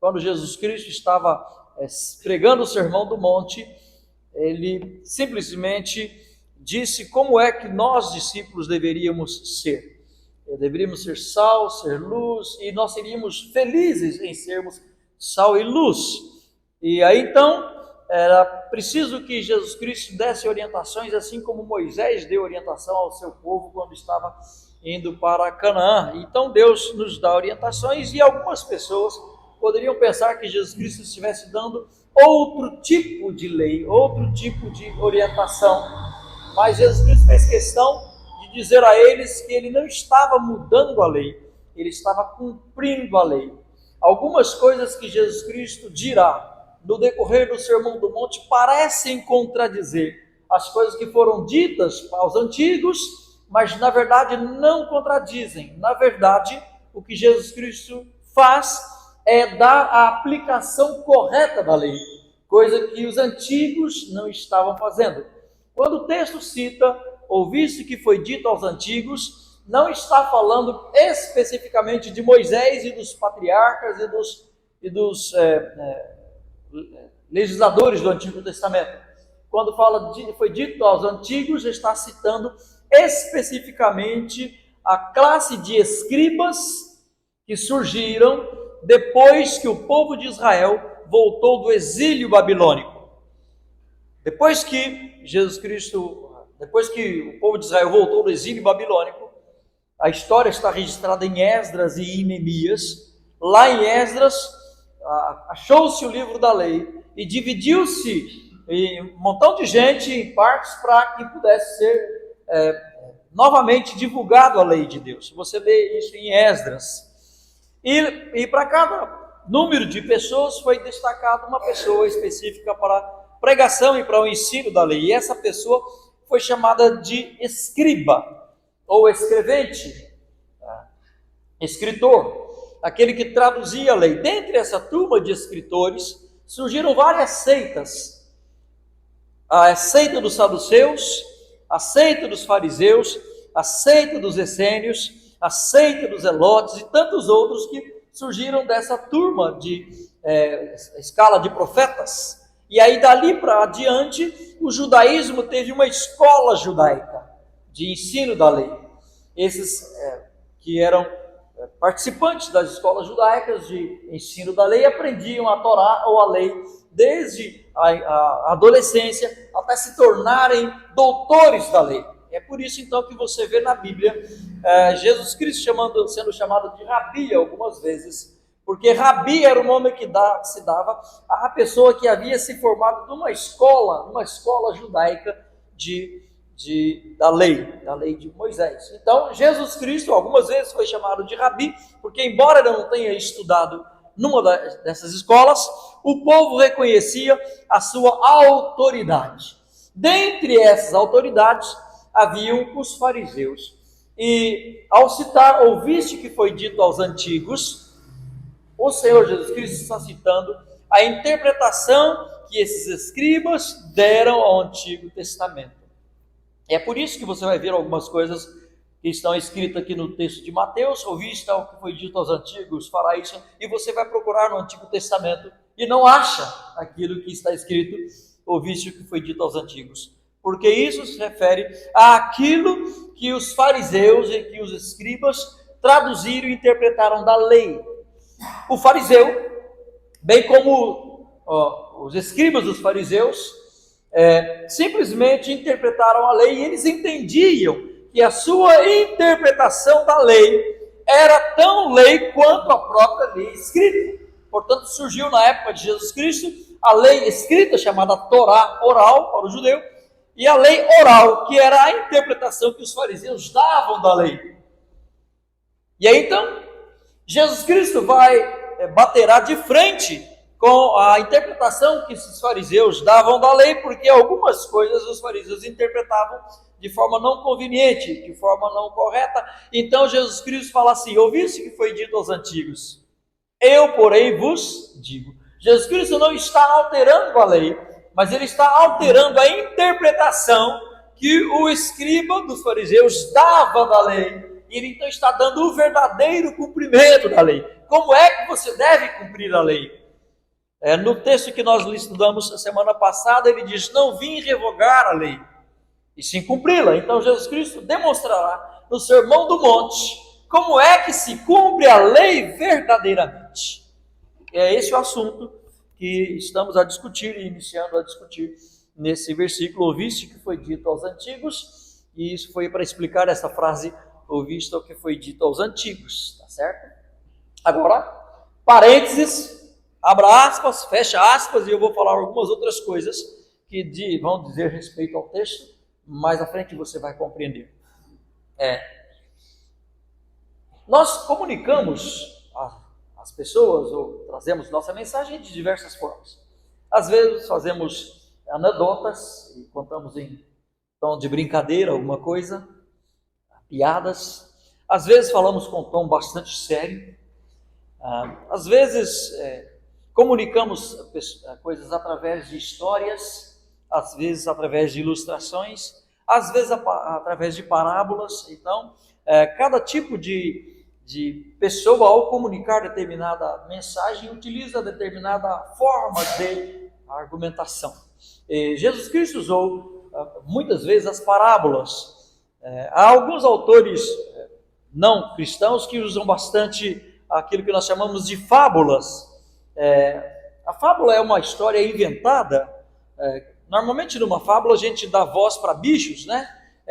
quando Jesus Cristo estava pregando o Sermão do Monte, ele simplesmente disse como é que nós, discípulos, deveríamos ser. Deveríamos ser sal, ser luz, e nós seríamos felizes em sermos sal e luz. E aí então, era preciso que Jesus Cristo desse orientações, assim como Moisés deu orientação ao seu povo quando estava indo para Canaã. Então Deus nos dá orientações, e algumas pessoas poderiam pensar que Jesus Cristo estivesse dando outro tipo de lei, outro tipo de orientação, mas Jesus Cristo fez questão de dizer a eles que ele não estava mudando a lei, ele estava cumprindo a lei. Algumas coisas que Jesus Cristo dirá no decorrer do Sermão do Monte parecem contradizer as coisas que foram ditas aos antigos, mas na verdade não contradizem. Na verdade, o que Jesus Cristo faz é dar a aplicação correta da lei, coisa que os antigos não estavam fazendo. Quando o texto cita, ouviste que foi dito aos antigos, não está falando especificamente de Moisés e dos patriarcas e dos legisladores do Antigo Testamento. Quando fala foi dito aos antigos, está citando especificamente a classe de escribas que surgiram depois que o povo de Israel voltou do exílio babilônico. Depois que o povo de Israel voltou do exílio babilônico, a história está registrada em Esdras e em Neemias. Lá em Esdras, achou-se o livro da lei e dividiu-se em um montão de gente em partes para que pudesse ser novamente divulgado a lei de Deus. Você vê isso em Esdras. E para cada número de pessoas foi destacada uma pessoa específica para pregação e para o ensino da lei. E essa pessoa foi chamada de escriba, ou escrevente, escritor, aquele que traduzia a lei. Dentre essa turma de escritores, surgiram várias seitas. A seita dos saduceus, a seita dos fariseus, a seita dos essênios, a seita dos zelotes e tantos outros que surgiram dessa turma de escala de profetas. E aí dali para adiante, o judaísmo teve uma escola judaica de ensino da lei. Esses que eram participantes das escolas judaicas de ensino da lei aprendiam a Torá ou a lei desde a adolescência até se tornarem doutores da lei. É por isso então que você vê na Bíblia Jesus Cristo sendo chamado de Rabi algumas vezes, porque Rabi era o nome que se dava à pessoa que havia se formado numa escola judaica da lei de Moisés. Então Jesus Cristo algumas vezes foi chamado de Rabi, porque embora ele não tenha estudado numa dessas escolas, o povo reconhecia a sua autoridade. Dentre essas autoridades haviam os fariseus. E ao citar, ouviste que foi dito aos antigos, o Senhor Jesus Cristo está citando a interpretação que esses escribas deram ao Antigo Testamento. É por isso que você vai ver algumas coisas que estão escritas aqui no texto de Mateus, ouviste o que foi dito aos antigos, fará isso, e você vai procurar no Antigo Testamento e não acha aquilo que está escrito, ouviste o que foi dito aos antigos. Porque isso se refere àquilo que os fariseus e que os escribas traduziram e interpretaram da lei. O fariseu, bem como os escribas dos fariseus, simplesmente interpretaram a lei e eles entendiam que a sua interpretação da lei era tão lei quanto a própria lei escrita. Portanto, surgiu na época de Jesus Cristo a lei escrita, chamada Torá oral para o judeu, e a lei oral, que era a interpretação que os fariseus davam da lei. E aí então, Jesus Cristo baterá de frente com a interpretação que os fariseus davam da lei, porque algumas coisas os fariseus interpretavam de forma não conveniente, de forma não correta. Então Jesus Cristo fala assim: ouviste o que foi dito aos antigos? Eu, porém, vos digo. Jesus Cristo não está alterando a lei, mas ele está alterando a interpretação que o escriba dos fariseus dava da lei. E ele então está dando o verdadeiro cumprimento da lei. Como é que você deve cumprir a lei? No texto que nós estudamos a semana passada, ele diz: não vim revogar a lei, e sim cumpri-la. Então Jesus Cristo demonstrará no Sermão do Monte como é que se cumpre a lei verdadeiramente. É esse o assunto que estamos a discutir e iniciando a discutir nesse versículo. Ouviste o que foi dito aos antigos, e isso foi para explicar essa frase: ouviste o que foi dito aos antigos, tá certo? Agora, parênteses, abra aspas, fecha aspas, e eu vou falar algumas outras coisas que vão dizer respeito ao texto. Mais à frente você vai compreender. Nós comunicamos às pessoas, ou trazemos nossa mensagem de diversas formas. Às vezes fazemos anedotas e contamos em tom de brincadeira alguma coisa, piadas. Às vezes falamos com um tom bastante sério. Às vezes comunicamos coisas através de histórias, às vezes através de ilustrações, às vezes através de parábolas. Então, cada tipo de pessoa, ao comunicar determinada mensagem, utiliza determinada forma de argumentação. Jesus Cristo usou muitas vezes as parábolas. Há alguns autores não cristãos que usam bastante aquilo que nós chamamos de fábulas. A fábula é uma história inventada. Normalmente numa fábula a gente dá voz para bichos, né?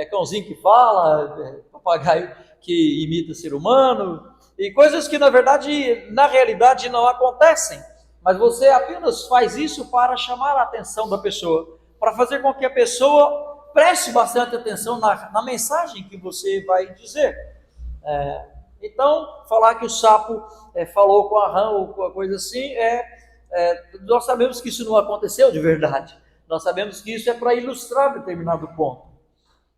Cãozinho que fala, papagaio que imita ser humano, e coisas que na realidade não acontecem, mas você apenas faz isso para chamar a atenção da pessoa, para fazer com que a pessoa preste bastante atenção na mensagem que você vai dizer. Então, falar que o sapo falou com a rã ou com a coisa assim, nós sabemos que isso não aconteceu de verdade. Nós sabemos que isso é para ilustrar determinado ponto.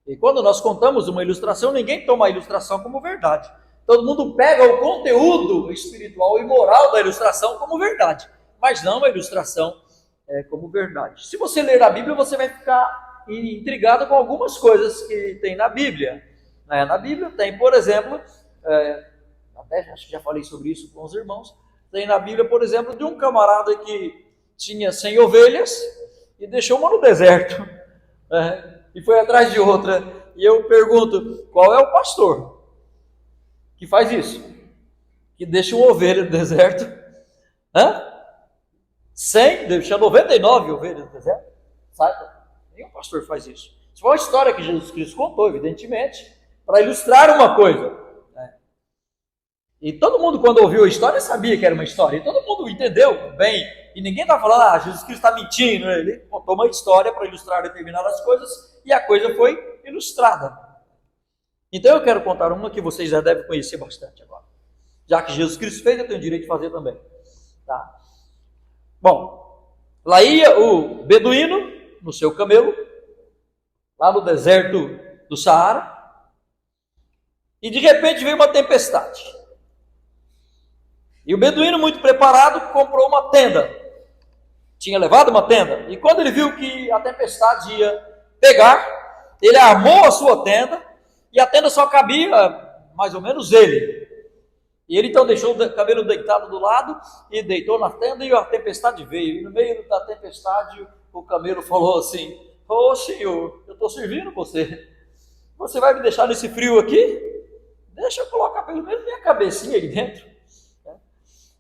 E quando nós contamos uma ilustração, ninguém toma a ilustração como verdade. Todo mundo pega o conteúdo espiritual e moral da ilustração como verdade, mas não a ilustração como verdade. Se você ler a Bíblia, você vai ficar intrigado com algumas coisas que tem na Bíblia. Na Bíblia tem, por exemplo, até acho que já falei sobre isso com os irmãos, tem na Bíblia, por exemplo, de um camarada que tinha 100 ovelhas e deixou uma no deserto. E foi atrás de outra. E eu pergunto, qual é o pastor que faz isso? Que deixa uma ovelha no deserto? 100, deixa 99 ovelhas no deserto? Sabe? Nenhum pastor faz isso. Isso foi uma história que Jesus Cristo contou, evidentemente, para ilustrar uma coisa. E todo mundo, quando ouviu a história, sabia que era uma história. E todo mundo entendeu bem. E ninguém está falando, Jesus Cristo está mentindo. Ele contou uma história para ilustrar determinadas coisas e a coisa foi ilustrada. Então eu quero contar uma que vocês já devem conhecer bastante agora. Já que Jesus Cristo fez, eu tenho o direito de fazer também. Tá? Bom, lá ia o beduíno no seu camelo, lá no deserto do Saara, e de repente veio uma tempestade. E o beduíno, muito preparado, comprou uma tenda. Tinha levado uma tenda. E quando ele viu que a tempestade ia pegar, ele armou a sua tenda, e a tenda só cabia mais ou menos ele. E ele então deixou o camelo deitado do lado, e deitou na tenda, e a tempestade veio. E no meio da tempestade, o camelo falou assim: "Ô senhor, eu estou servindo você. Você vai me deixar nesse frio aqui? Deixa eu colocar pelo menos minha cabecinha aí dentro."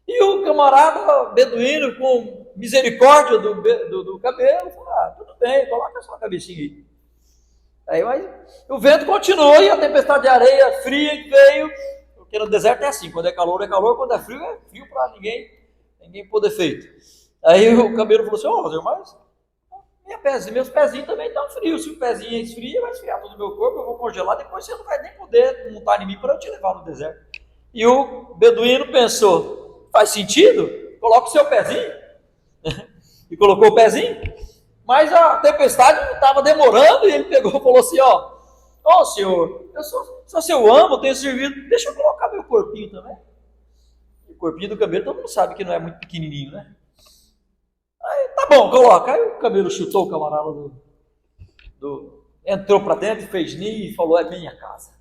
E o camarada beduíno, com misericórdia do camelo, falou: tudo bem, coloca a sua cabecinha aí. Mas o vento continuou e a tempestade de areia fria veio, porque no deserto é assim: quando é calor, quando é frio para ninguém pôr defeito. Aí o camelo falou assim: senhor, mas meus pezinhos também estão frios. Se o pezinho esfria, vai esfriar todo o meu corpo, eu vou congelar, depois você não vai nem poder montar em mim para eu te levar no deserto. E o beduíno pensou: faz sentido? Coloca o seu pezinho. E colocou o pezinho. Mas a tempestade estava demorando, e ele pegou e falou assim: senhor, eu sou seu amo, tenho servido, deixa eu colocar meu corpinho também. O corpinho do camelo, todo mundo sabe que não é muito pequenininho, né? Aí, tá bom, coloca. Aí o camelo chutou o camarada entrou para dentro, fez ninho e falou: é minha casa.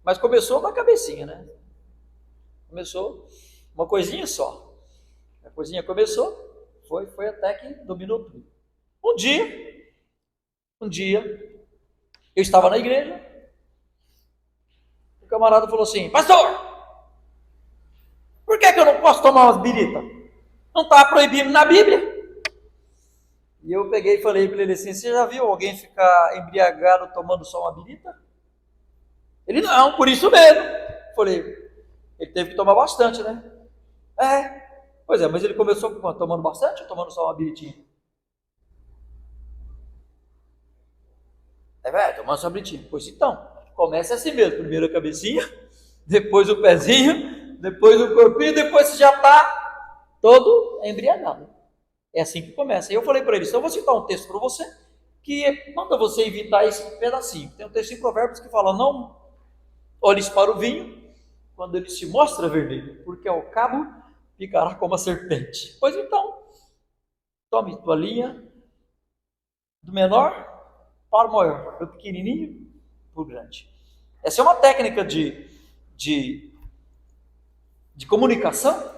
Mas começou na cabecinha, né? Começou uma coisinha só. A coisinha começou, foi até que dominou tudo. Um dia, eu estava na igreja, o camarada falou assim: pastor, por que eu não posso tomar umas biritas? Não está proibido na Bíblia? E eu peguei e falei para ele assim: você já viu alguém ficar embriagado tomando só uma birita? Ele: não, por isso mesmo. Falei: ele teve que tomar bastante, né? Pois é, mas ele começou tomando bastante ou tomando só uma biritinha? Tomando só uma biritinha. Pois então, começa assim mesmo: primeiro a cabecinha, depois o pezinho, depois o corpinho, depois você já está todo embriagado. É assim que começa. E eu falei para ele: então eu vou citar um texto para você que manda você evitar esse pedacinho. Tem um texto em Provérbios que fala: não olhes para o vinho quando ele se mostra vermelho, porque ao cabo ficará como a serpente. Pois então, tome tua linha do menor para o maior, do pequenininho para o grande. Essa é uma técnica de comunicação.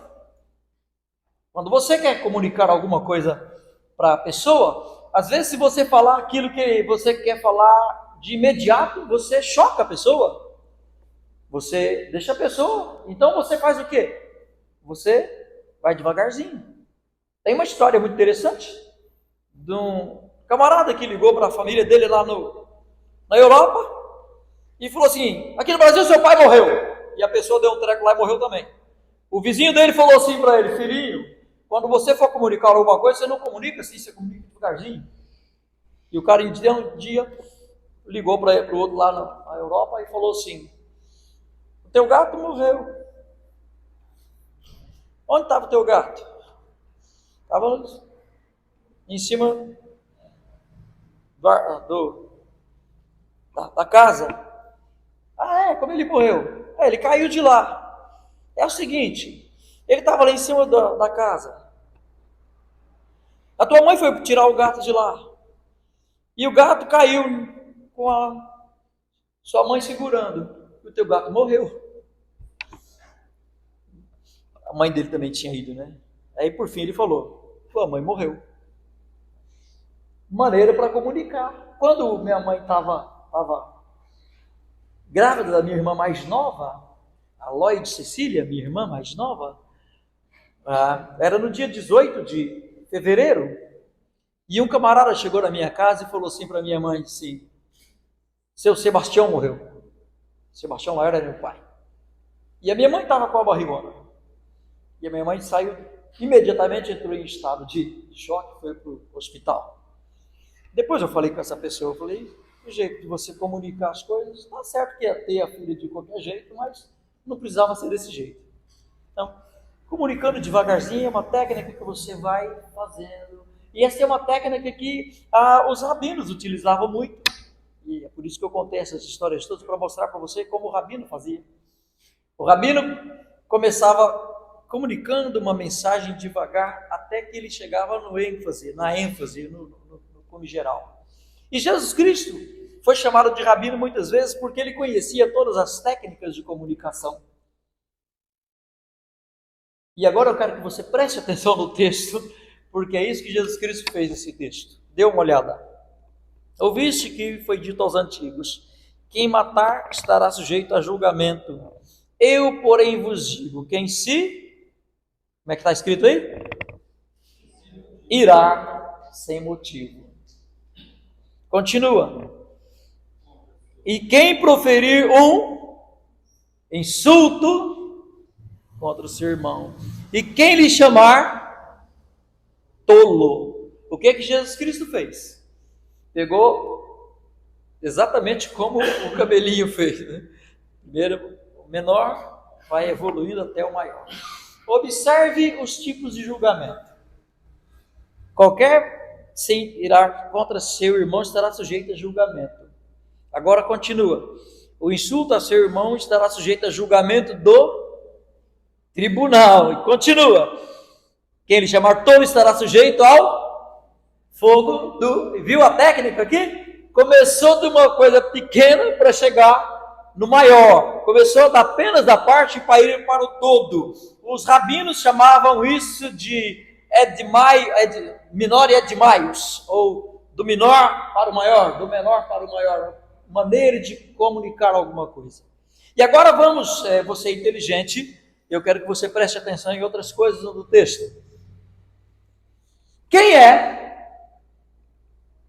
Quando você quer comunicar alguma coisa para a pessoa, às vezes se você falar aquilo que você quer falar de imediato, você choca a pessoa. Você deixa a pessoa. Então você faz o quê? Você vai devagarzinho. Tem uma história muito interessante de um camarada que ligou para a família dele lá na Europa e falou assim: aqui no Brasil seu pai morreu. E a pessoa deu um treco lá e morreu também. O vizinho dele falou assim para ele: filhinho, quando você for comunicar alguma coisa, você não comunica assim, você comunica devagarzinho. E o cara um dia ligou para o outro lá na Europa e falou assim: o teu gato morreu. Onde estava o teu gato? Estava em cima da casa. Como ele morreu? Ele caiu de lá. É o seguinte, ele estava lá em cima da casa. A tua mãe foi tirar o gato de lá. E o gato caiu com a sua mãe segurando. E o teu gato morreu. A mãe dele também tinha ido, né? Aí por fim ele falou: tua mãe morreu. Maneira para comunicar. Quando minha mãe estava grávida da minha irmã mais nova, a Lloyd Cecília, minha irmã mais nova, era no dia 18 de fevereiro, e um camarada chegou na minha casa e falou assim para minha mãe assim: seu Sebastião morreu. Sebastião lá era meu pai. E a minha mãe estava com a barrigona. E a minha mãe saiu, imediatamente entrou em estado de choque, foi para o hospital. Depois eu falei com essa pessoa, eu falei: o jeito de você comunicar as coisas, está certo que ia ter a filha de qualquer jeito, mas não precisava ser desse jeito. Então, comunicando devagarzinho é uma técnica que você vai fazendo. E essa é uma técnica que os rabinos utilizavam muito. E é por isso que eu contei essas histórias todas, para mostrar para você como o rabino fazia. O rabino começava comunicando uma mensagem devagar, até que ele chegava na ênfase, no cume geral. E Jesus Cristo foi chamado de rabino muitas vezes porque ele conhecia todas as técnicas de comunicação. E agora eu quero que você preste atenção no texto, porque é isso que Jesus Cristo fez nesse texto. Dê uma olhada. Ouviste que foi dito aos antigos: quem matar estará sujeito a julgamento. Eu, porém, vos digo: quem como é que está escrito aí? Irá sem motivo. Continua. E quem proferir um insulto contra o seu irmão, e quem lhe chamar tolo. O que Jesus Cristo fez? Pegou exatamente como o cabelinho fez, né? Primeiro o menor vai evoluindo até o maior. Observe os tipos de julgamento. Qualquer sem irá contra seu irmão estará sujeito a julgamento. Agora continua. O insulto a seu irmão estará sujeito a julgamento do tribunal. E continua. Quem lhe chamar tolo estará sujeito ao fogo do... Viu a técnica aqui? Começou de uma coisa pequena para chegar no maior, começou apenas da parte para ir para o todo. Os rabinos chamavam isso de menor e edmaios, ou do menor para o maior, do menor para o maior, maneira de comunicar alguma coisa. E agora vamos, você é inteligente, eu quero que você preste atenção em outras coisas do texto. Quem é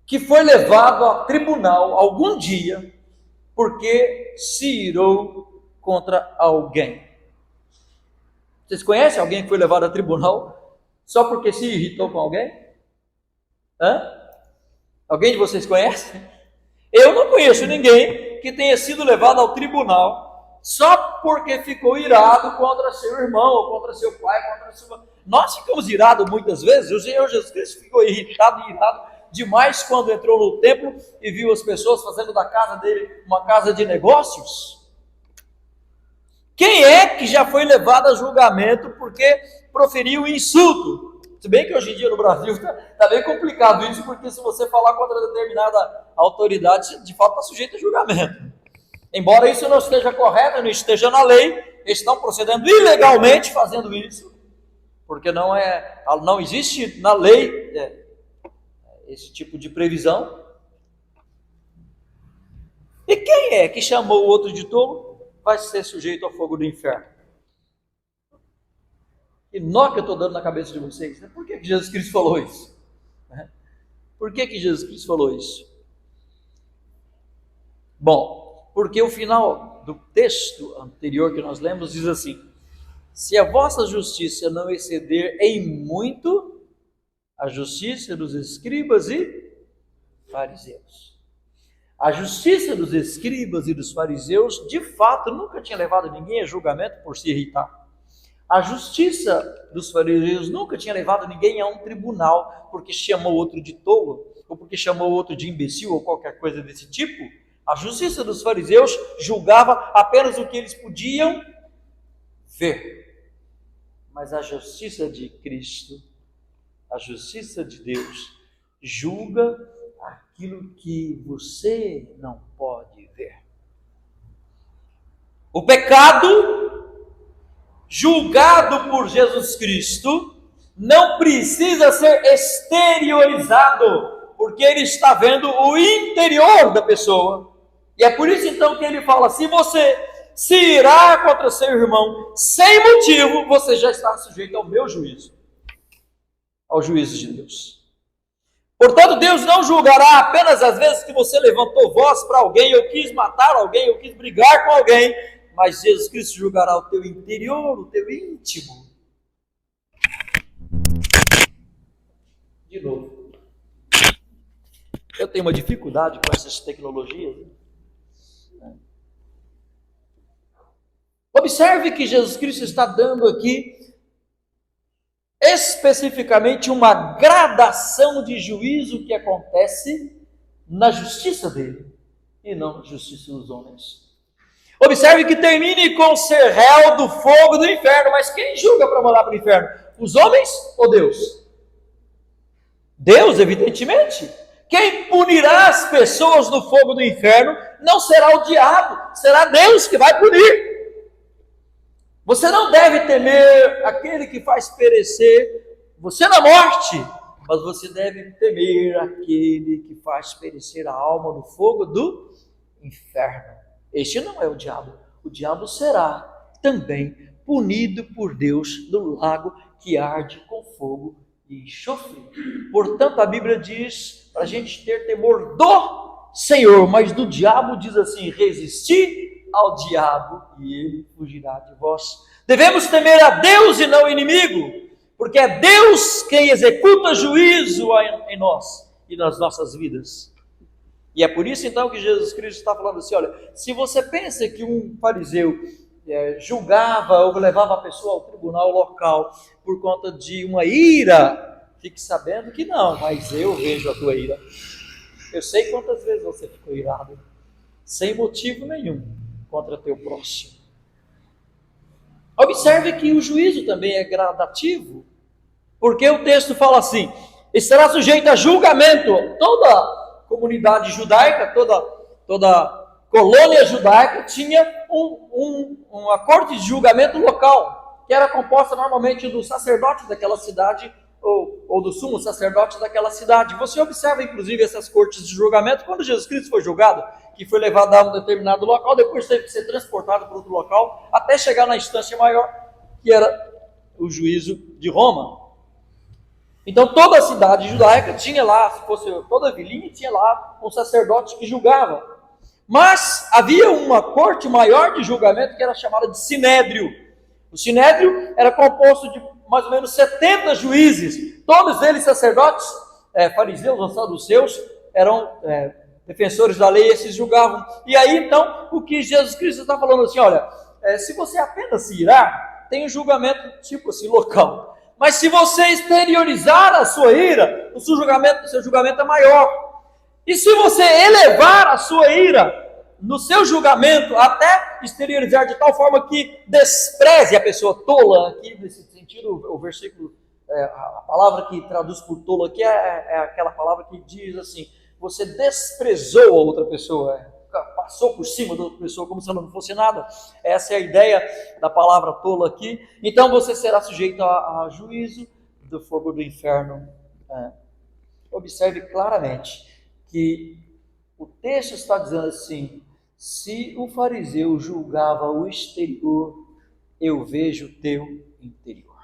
que foi levado a tribunal algum dia porque se irou contra alguém? Vocês conhecem alguém que foi levado a tribunal só porque se irritou com alguém? Alguém de vocês conhece? Eu não conheço ninguém que tenha sido levado ao tribunal só porque ficou irado contra seu irmão, ou contra seu pai, contra sua... Nós ficamos irados muitas vezes. O Senhor Jesus Cristo ficou irritado demais quando entrou no templo e viu as pessoas fazendo da casa dele uma casa de negócios. Quem é que já foi levado a julgamento porque proferiu insulto? Se bem que hoje em dia no Brasil está bem complicado isso, porque se você falar contra determinada autoridade, de fato está sujeito a julgamento. Embora isso não esteja correto, não esteja na lei, eles estão procedendo ilegalmente fazendo isso, porque não existe na lei esse tipo de previsão. E quem é que chamou o outro de tolo vai ser sujeito ao fogo do inferno. Que nó que eu estou dando na cabeça de vocês, né? Por que Jesus Cristo falou isso? Por que Jesus Cristo falou isso? Bom, porque o final do texto anterior que nós lemos diz assim: se a vossa justiça não exceder em muito a justiça dos escribas e fariseus. A justiça dos escribas e dos fariseus, de fato, nunca tinha levado ninguém a julgamento por se irritar. A justiça dos fariseus nunca tinha levado ninguém a um tribunal porque chamou outro de tolo, ou porque chamou outro de imbecil, ou qualquer coisa desse tipo. A justiça dos fariseus julgava apenas o que eles podiam ver. Mas a justiça de Cristo, a justiça de Deus, julga aquilo que você não pode ver. O pecado julgado por Jesus Cristo não precisa ser exteriorizado, porque ele está vendo o interior da pessoa. E é por isso então que ele fala: se você se irá contra seu irmão sem motivo, você já está sujeito ao meu juízo, ao juízo de Deus. Portanto, Deus não julgará apenas as vezes que você levantou voz para alguém, ou quis matar alguém, ou quis brigar com alguém, mas Jesus Cristo julgará o teu interior, o teu íntimo. De novo, eu tenho uma dificuldade com essas tecnologias. Observe que Jesus Cristo está dando aqui especificamente uma gradação de juízo que acontece na justiça dele e não na justiça dos homens. Observe que termine com ser réu do fogo do inferno, mas quem julga para mandar para o inferno? Os homens ou Deus? Deus, evidentemente. Quem punirá as pessoas no fogo do inferno não será o diabo, será Deus que vai punir. Você não deve temer aquele que faz perecer você na morte, mas você deve temer aquele que faz perecer a alma no fogo do inferno. Este não é o diabo. O diabo será também punido por Deus no lago que arde com fogo e enxofre. Portanto, a Bíblia diz para a gente ter temor do Senhor, mas do diabo diz assim: resisti ao diabo e ele fugirá de vós. Devemos temer a Deus e não o inimigo, porque é Deus quem executa juízo em nós e nas nossas vidas. E é por isso então que Jesus Cristo está falando assim: olha, se você pensa que um fariseu julgava ou levava a pessoa ao tribunal local por conta de uma ira, fique sabendo que não, mas eu vejo a tua ira. Eu sei quantas vezes você ficou irado, sem motivo nenhum, contra teu próximo. Observe que o juízo também é gradativo, porque o texto fala assim: estará sujeito a julgamento toda a comunidade judaica, toda colônia judaica tinha uma corte de julgamento local, que era composta normalmente do sacerdote daquela cidade, ou do sumo sacerdote daquela cidade. Você observa, inclusive, essas cortes de julgamento quando Jesus Cristo foi julgado, que foi levado a um determinado local, depois teve que ser transportado para outro local, até chegar na instância maior, que era o juízo de Roma. Então toda a cidade judaica tinha lá, se fosse toda a vilinha, tinha lá um sacerdote que julgava. Mas havia uma corte maior de julgamento que era chamada de sinédrio. O sinédrio era composto de mais ou menos 70 juízes, todos eles sacerdotes, fariseus ou saduceus, eram defensores da lei, esses julgavam. E aí então, o que Jesus Cristo está falando assim, olha, se você apenas se irar, tem um julgamento tipo assim, local. Mas se você exteriorizar a sua ira, o seu julgamento é maior. E se você elevar a sua ira no seu julgamento, até exteriorizar de tal forma que despreze a pessoa tola, aqui nesse sentido, o versículo, a palavra que traduz por tolo aqui é aquela palavra que diz assim, você desprezou a outra pessoa, passou por cima da outra pessoa como se ela não fosse nada. Essa é a ideia da palavra tolo aqui. Então você será sujeito a juízo do fogo do inferno. Observe claramente que o texto está dizendo assim, se o fariseu julgava o exterior, eu vejo o teu interior.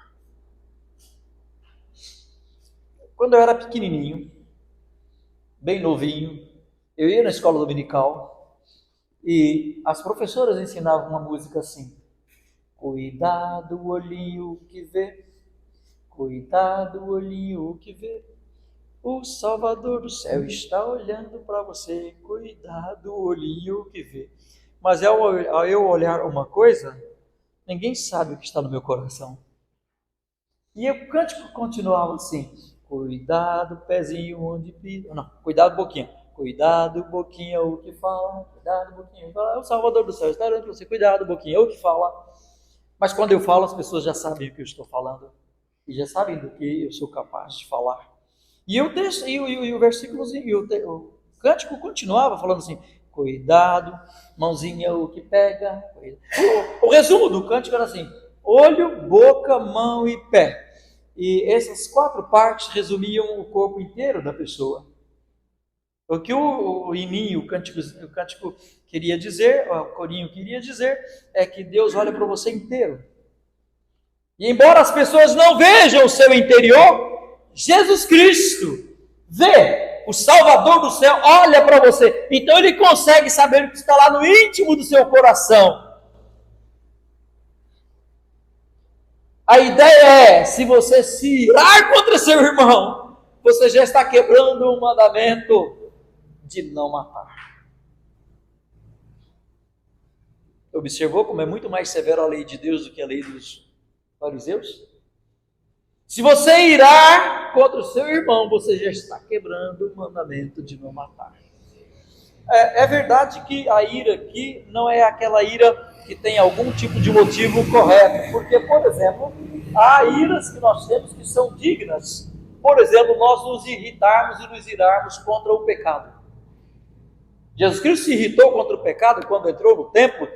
Quando eu era pequenininho, bem novinho, eu ia na escola dominical e as professoras ensinavam uma música assim, cuidado o olhinho que vê, cuidado o olhinho que vê, o Salvador do céu está olhando para você, cuidado o olhinho que vê. Mas ao eu olhar uma coisa, ninguém sabe o que está no meu coração. E o cântico continuava assim, cuidado pezinho onde pisa, não, cuidado boquinha, cuidado boquinha o que fala, cuidado boquinha o que fala, é o Salvador do céu está olhando para você, cuidado boquinha o que fala. Mas quando eu falo, as pessoas já sabem o que eu estou falando, e já sabem do que eu sou capaz de falar. E o texto, o versículozinho, o cântico continuava falando assim, cuidado, mãozinha o que pega. O resumo do cântico era assim, olho, boca, mão e pé. E essas 4 partes resumiam o corpo inteiro da pessoa. O que o cântico queria dizer, o corinho queria dizer, é que Deus olha para você inteiro. E embora as pessoas não vejam o seu interior, Jesus Cristo vê, o Salvador do céu olha para você, então ele consegue saber o que está lá no íntimo do seu coração. A ideia é, se você se irar contra seu irmão, você já está quebrando o mandamento de não matar. Observou como é muito mais severa a lei de Deus do que a lei dos fariseus? Se você irar contra o seu irmão, você já está quebrando o mandamento de não matar. É verdade que a ira aqui não é aquela ira que tem algum tipo de motivo correto, porque, por exemplo, há iras que nós temos que são dignas. Por exemplo, nós nos irritarmos e nos irarmos contra o pecado. Jesus Cristo se irritou contra o pecado quando entrou no templo